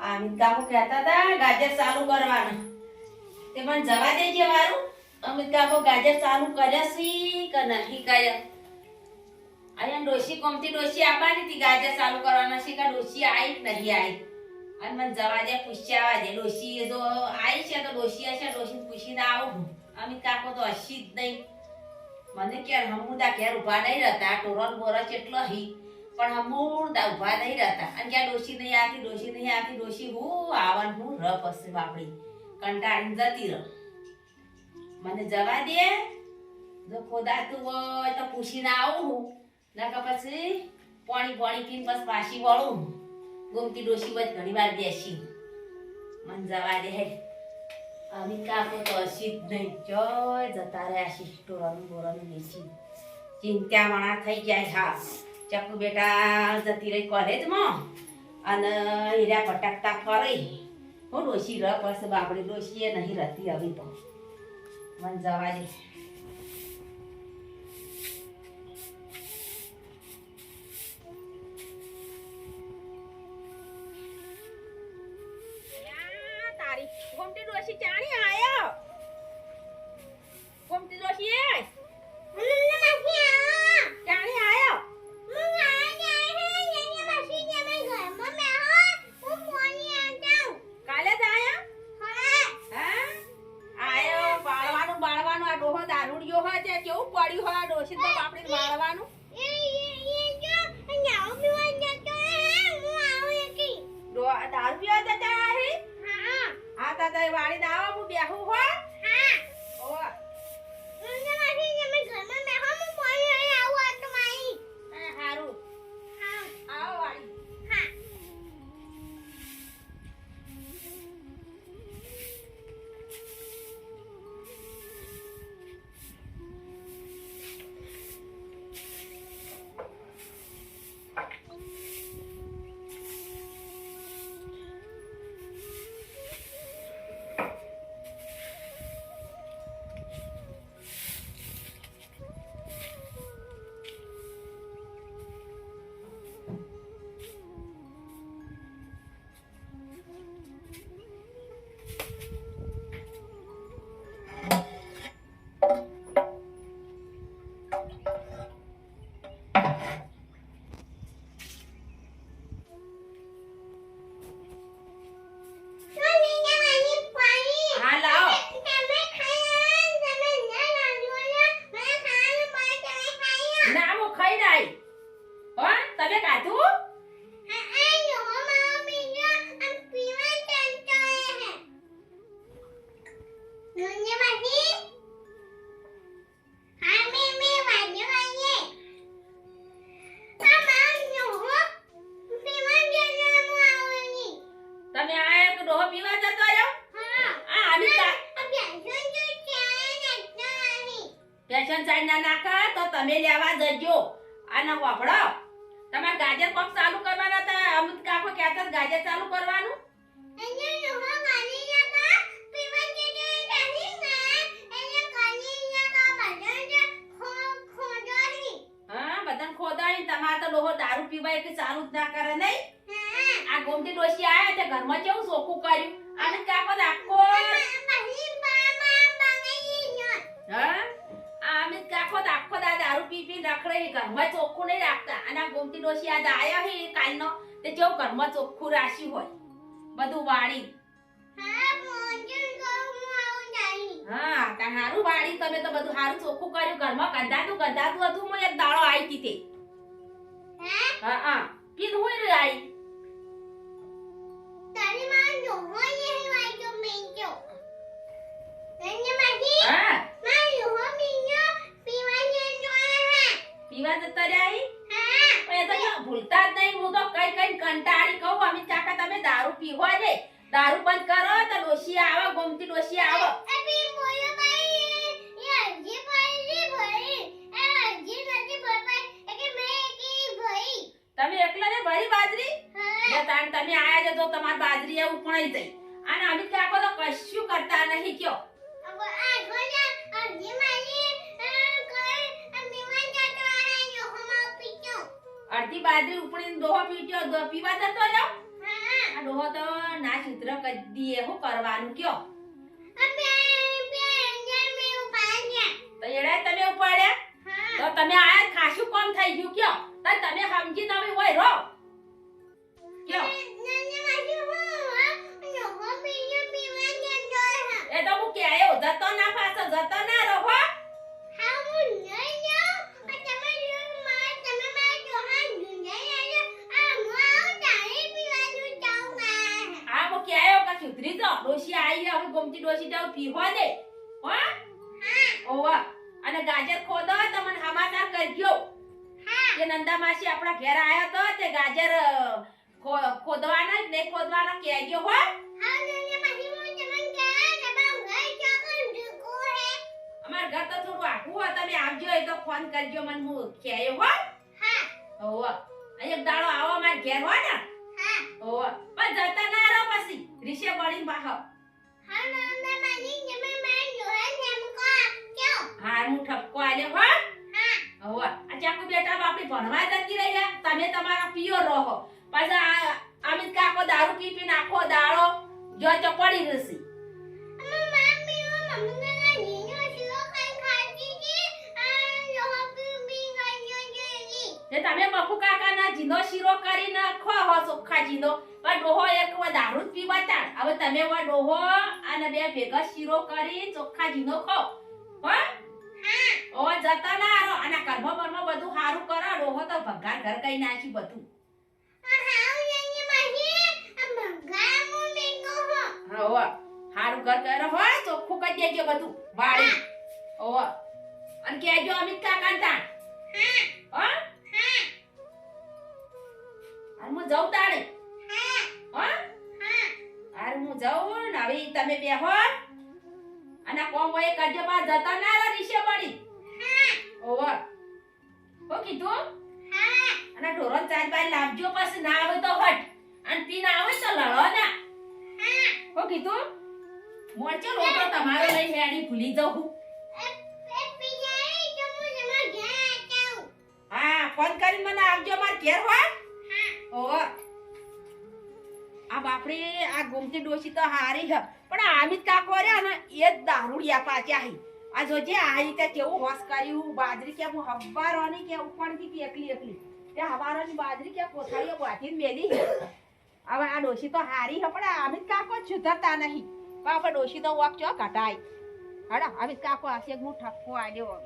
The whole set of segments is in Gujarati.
અમિત કાકુ કહેતા હતા ગાજર ચાલુ કરવાના. તે મને જવા દેજે મારું. અમિત કાકુ ગાજર ચાલુ કર્યા સી કે નહીં કર્યા? અહીંયા ડોશી કોમતી ડોશી આવવાની હતી ગાજર ચાલુ કરવાના છે કે ડોશી આવી કે નહીં આવી? અને મને જવા દે પૂછ્યા દે. ડોશી જો આવી છે તો ડોશી હશે, ડોશી પૂછીને આવું. અમિત કાકુ તો હસી જ નહીં. મને કે હમુદા ઘેર ઉભા નહીં રહેતા, ટોરન બોરસ એટલો હી પણ હમુદા ઉભા નહીં રહેતા. અને ક્યાં ડોશી નહીં આવતી, ડોશી નહીં આવતી, ડોશી હું આવન હું ર પછી બાપડી કંટાળીને જતી રહ. મને જવા દે. જો ખોદાતું હોય તો પૂછીને આવું હું, નકર પછી પાણી પાણી પીને બસ પાછી વળું. ગોમતી ડોશી વચ્ચે ઘણી વાર બેસી. મને જવા દે. અમિત કાકો તો હસી જ નહીં. જોય જતા રહ્યા છે ટોરાનું બોરાનું બેસી. ચિંતા મણા થઈ જાય. હા ચકુ બેટા જતી રહી કોલેજમાં અને હીરા પટાકતા ફરે. હું ડોશી ર પછી બાપડી ડોશી એ નહીં રહેતી હવે તો. મને જવા દે. તારી ગોમતી ડોશી ચાણી આયો. ગોમતી ડોશી ચાણી આયો. કાલે જ આયા? હા આયો. બાળવાનું બાળવાનું આ ડોહો દારૂડિયો હોય તે કેવું પડ્યું હોય આ ડોશી તો બાપડી બાળવાનું. દારૂ પીવા જતા હે? હા તાતા વાળી ના આવો હું બેહું હો. ઓ હારું આવો વાળી. તમે લેવા જજો. આના વાપડો તમારે ગાજર કોક ચાલુ કરવાના હતા. અમિત કાકો કહેતા ગાજર ચાલુ કરવાનું. હા બધાને ખોદાઈ. તમારે તો ડોહો દારૂ પીવાય કે ચાલુ જ ના કરે નહીં. આ ગોમતી ડોશી આયા તે ઘરમાં કેવું ચોખ્ખું કર્યું. અમિત કાકો આખો અમિત કાકો આખો દારૂ પી પી રખડે. ઘરમાં ચોખ્ખું નહીં રાખતા. અને આ ગોમતી ડોશી આજ આયા હે કાલનો તે જેવું ઘરમાં ચોખ્ખું રાખ્યું હોય બધું વાળી. હા હારું વાળી. તમે તો બધું હારું ચોખ્ખું કર્યું. ઘરમાં ગંધાતું ગંધાતું હતું. હું એક દાડો આવી હતી તે. હા હા પીન હોય રે આવી. હા પીવા જતા રહ્યા તો ભૂલતા જ નહીં. હું તો કઈ કઈ કંટાળી કહું અમિત કાકા તમે દારૂ પીવો રે. દારૂ બંધ કરો તો ડોશી આવે. ગોમતી ડોશી આવે. તમે એકલા ને ભરી બાજરી તમે આયા જો તમારી બાજરી એ ઉપણાઈ જાય. અને અમિત કાકો તો કશું કરતા નહીં. કયો અડધી બાજરી ઉપડીને દોહો પીટ્યો પીવા જતો રહ્યો. આ ડોહો તો ના ચિત્ર કરી દીએ શું કરવાનું કયો તો એડા તમે ઉપાડ્યા તો તમે આયા ખાસું કોમ થઈ ગયું કયો તો તમે સમજી તમે હોય રહો કયો એ તો હું કેયો જતો ના પાછો જતો ના રહો આ હું કેયો કે સુધરી જો ડોશી આવી હવે ગોમતી ડોશી જાવ પીવો દે હો ઓવા અને ગાજર ખોદો તો મને સમાચાર કરજો કે નંદા માસી આપણા ઘેર આયો તો તે ગાજર ખોદવાના ને ખોદવાના કહેજો હો અમાર ઘર તો થોડું આખું હો તમે આવજો એ તો ફોન કરજો મને હું કહેયો હો ઓવા અહીંયા દાડો આવો માર ઘેર હો ને ઓવા પણ જતા ના રહો પછી રીશે બળીને બાહો હા હું ઠપકો આલ્યો હો હવે આ ચાકુ બેટા બાપડી ભણવા જતી રહ્યા તમે તમારા પીઓ રહો પાછા અમિત કાકો દારૂ પી પીને આખો દાડો જો તો પડી રહેશે તમે બફુ કાકાના જીનો શીરો કરીને ખો હો ચોખ્ખા જીનો પણ ડોહો એક દારૂ જ પીવા તાણ હવે તમે વા ડોહો અને બે ભેગા શીરો કરી ચોખ્ખા જીનો ખો હો ઓ જતા ના આરો અને કર્મ બધું હારું કરો ડોહો તો ભંગાર ઘર કઈ નાખી બધું હો હારું ઘર કરો હો ચોખ્ખું કરી દેજો બધું વાળી ઓ અને કેજો અમિત કાકા તાણ હો હું જાઉં તાણે હો હું જાઉં ને હવે તમે બે હો અને કોમ હોય કરજો પા જતા ના રે રીશે પડી ઓવર હો કીધું અને ઢોરણ ચાર બાર લાવજો પછી ના આવે તો હટ અને પી ના આવે તો લડો ના હો કીધું મોરચો રોટલો તમારો લઈ હેડી ભૂલી જાઉં હા ફોન કરીને મને આવજો માર ઘેર હો ઓવર આ બાપડે આ ગોમતી ડોશી તો હારી છે પણ આમિત કાકો રે ને એ દારૂડિયા પાછા હી આ જોજે આ રીતે કેવું હોસ કર્યું બાજરી કે હું હવારોની કે ઉપણથી એકલી તે હવારોની બાજરી કે કોથળીઓ બાંધીને મેલી હવે આ ડોશી તો હારી છે પણ આમિત કાકો સુધરતા નહીં બાપા ડોશી તો વોક ચો ઘટાય હડા આમિત કાકો આસે હું ઠપકો આલ્યો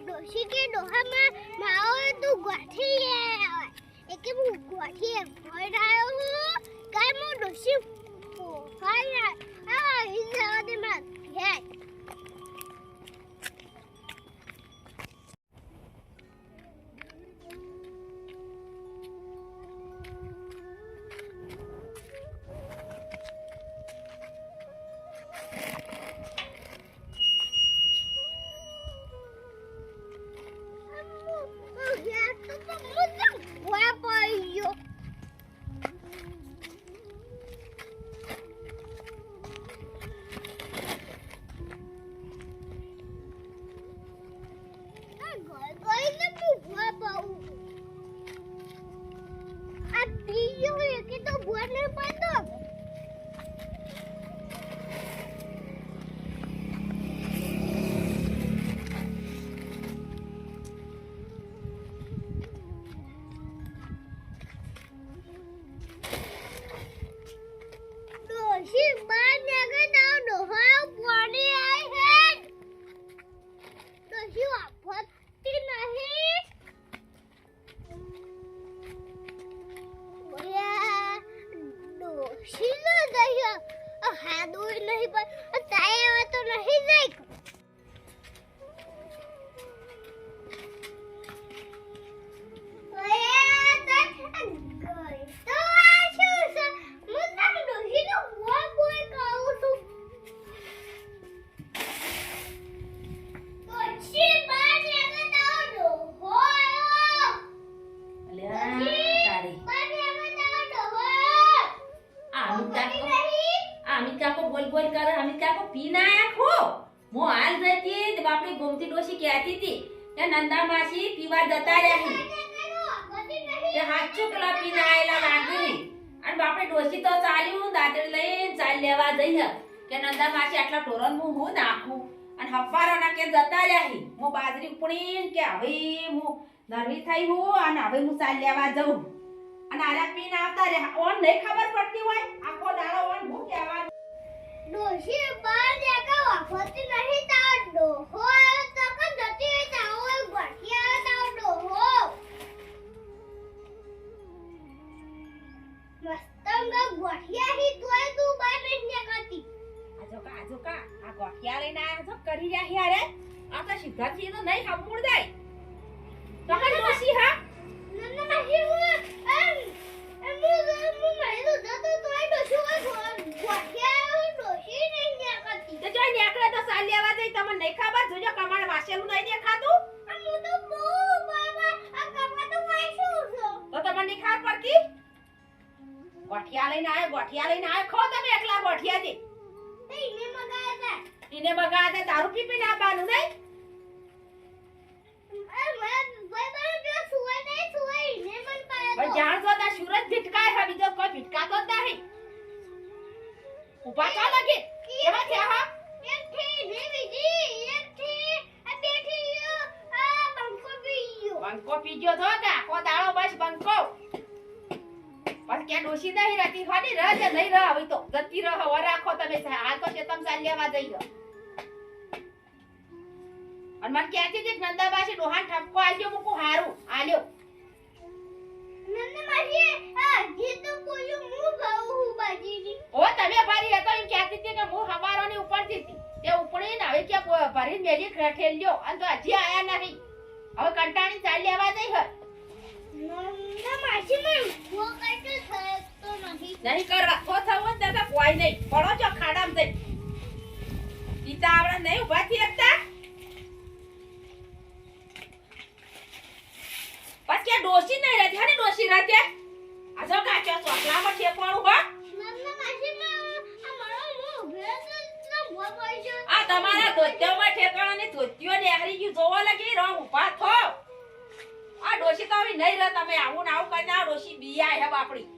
ડોશી કે ડોહામાં માવો તું ગોઠી લે એકે હું ગોઠી ફોડાયો હું કાઈ મો ડોશી ફોડાય આ ઈજા દે માં હે ગઈ ગઈને ભૂવા પાઉં આ બીજો એક તો ભૂવા ને પાડો ડોશી બાર જગે તાવ ડોહા પાણી આઈ હે ડોશી વાપરતી નહીં ઓયા ડોશી ન દયા હાદુય નહીં પણ તાય હવે તો નહીં જાય ઓયા ગઈ તો આ શું છે હું તમ ડોશી નો બોય કહું છું ડોશી બાર જગે તાવ ડોહો અલ્યા તારી બાર જગે તાવ ડોહો અમિત કાકો બોલ બોલ કરે અમિત કાકો પી ના આયા ખો મો હાલ જતી તે બાપડી ગોમતી ડોશી કહેતી હતી કે નંદા માસી પીવા જતા રહ્યા કે હાચું પેલા પી ના આયેલા લાગે ને અને બાપડી ડોશી તો ચાલ્યું દાંતડી લઈને ચાલ લેવા જઈ કે નંદા માસી આટલા ટોરન હું નાખું અને હફારાના કે જતા રહ્યા મો બાજરી ઉપડી કે હવે હું નરવી થઈ હું અને હવે હું ચાલ લેવા જઉં અને આરા પીને આવતા રે ઓન નહીં ખબર પડતી હોય આખો દાડો ઓન હું કહેવાનું ડોશી બાર જગે વાપરતી નહીં તાવ ડોહો તો કે જતી તાવ ગઠિયા તાવ ડોહો મસ્તંગ ગઠિયા હી તોય તું બાર નહીં કરતી આજો કા આ ગોઠિયા લઈને આયા છો કરી રહ્યા યારે આ તો સીધા થી તો નહીં હમુડ જાય તો હા ડોશી હા નન્ના માહી હું મારી તો તોય ડોશી ગઠિયા ડોશી નહીં કરતી તો જોઈ નેકળે તો સાલ લેવા જઈ તમને નહીં ખબર જોજો કમાડ વાસેલું નહીં દેખાતું હું તો બહુ બાબા આ કપા તો વાઈશું છો તો તમને નહીં ખબર પડતી ગોઠિયા લઈને આયા ખો તમે એકલા ગોઠિયા થી એને મગાયા એને બગાડે દારૂ પી પીને આવવાનું નહીં પણ જાણ જો તા સુરજ ભીટકાય હે બીજો કોઈ ભીટકાતો જ નહીં ઉભા ચા લગે કેવા થયા હા બંકો પીજો તો કે આખો દાડો બસ બંકો પણ કે ડોશી નહીં રહેતી હોની રહ કે નહીં રહ હવે તો જતી રહ હવે રાખો તમે હાલ તો ચેતમ ચાલ લેવા જઈ અને મને કહેતી હતી કે નંદાબાસી ડોહાન ઠપકો આલ્યો મૂકું હારું આલ્યો ઓ તમે ભરી હતો એમ કહેતી હતી કે હું હવારોની ઉપરથી હતી તે ઉપડીને હવે કે ભરીને મેલી ખેલ્યો અને તો હજી આયા નહીં હવે કંટાળી ચાલ લેવા જઈ હર નહીં કરવા તો થવું જ નતા કોઈ નહીં પડો છો ખાડામાં જઈ પિતા આવડે નહીં ઉભા થી એકતા પછી ડોશી નહીં રહેતી હને ડોશી રહેતે આજો કાચો ચોકલામાં ઠેકવાનું હો આ તમારા ધોતિયોમાં ઠેકાણાની ધોતિયો નેહરી ગયું જોવા લાગી રંગ ઉભા થો આ ડોશી તો હવે નહીં રહે તમે આવું ને આવું કરીને આ ડોશી બીયા હે બાપડી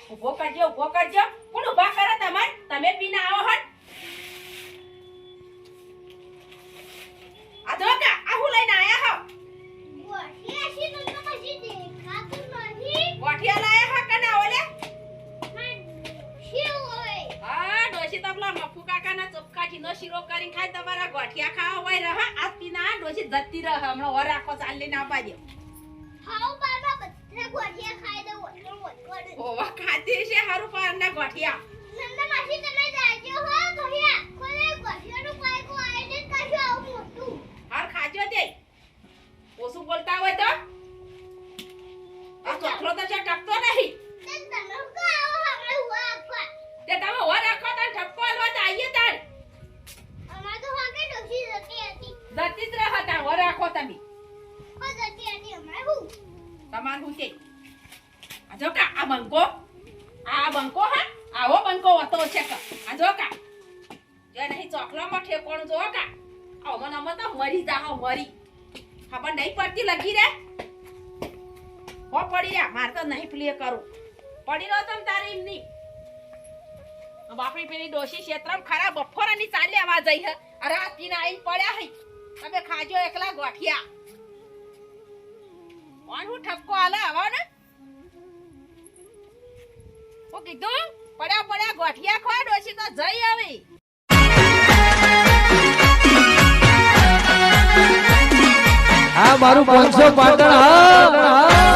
ઉભો કરજો કોણ ઉભા કરે તમારે તમે પીને આવો હટ આ જો કા આ હું લઈને આયા હો ગોઠિયા લાયા હા કને ઓલે હા ડોશી તો પેલા મફુ કાકાના ચોખ્ખાજીનો શીરો કરીને ખાય તમારા ગોઠિયા ખાવા હોય રહા આ પીના ડોશી જતી રહે હમણાં ઓર રાખો ચાલ લઈને આપવા દે ઓવા ખાતી છે હારું પારના ગોઠિયા હાર ખાજો તે ઓસુ બોલતા હોય તો આ ચોખલો તો છે ટકતો નહીં તે તમે ઓર રાખો તો ઠપકો આલવા તો આઈએ તાર જતી જ રહતા ઓર રાખો તમે તમાર હું છે આ જો કા આ બંકો હા આવો બંકો હતો છે કા આ જો કા જો નહીં ચોકલામાં ઠેકોણું જો કા અમન અમન તો મરી જાહો મરી ખબર નહીં પડતી લગી રે હો પડી રે માર તો નહીં પ્લે કરું પડી રહ્યો તમ તારે એમ નહીં બાપડી પેલી ડોશી ક્ષેત્રમાં ખરા બફોરાની ચાલી આવા જઈ હે અરે આ પીને આઈને પડ્યા હઈ તમે ખાજો એકલા ગોઠિયા કોણ હું ઠપકો આલે આવો ને ઓ કીધું પડ્યા ગોઠિયા ખવા ડોશી તો જઈ આવી આ મારું 500 પાટણ હા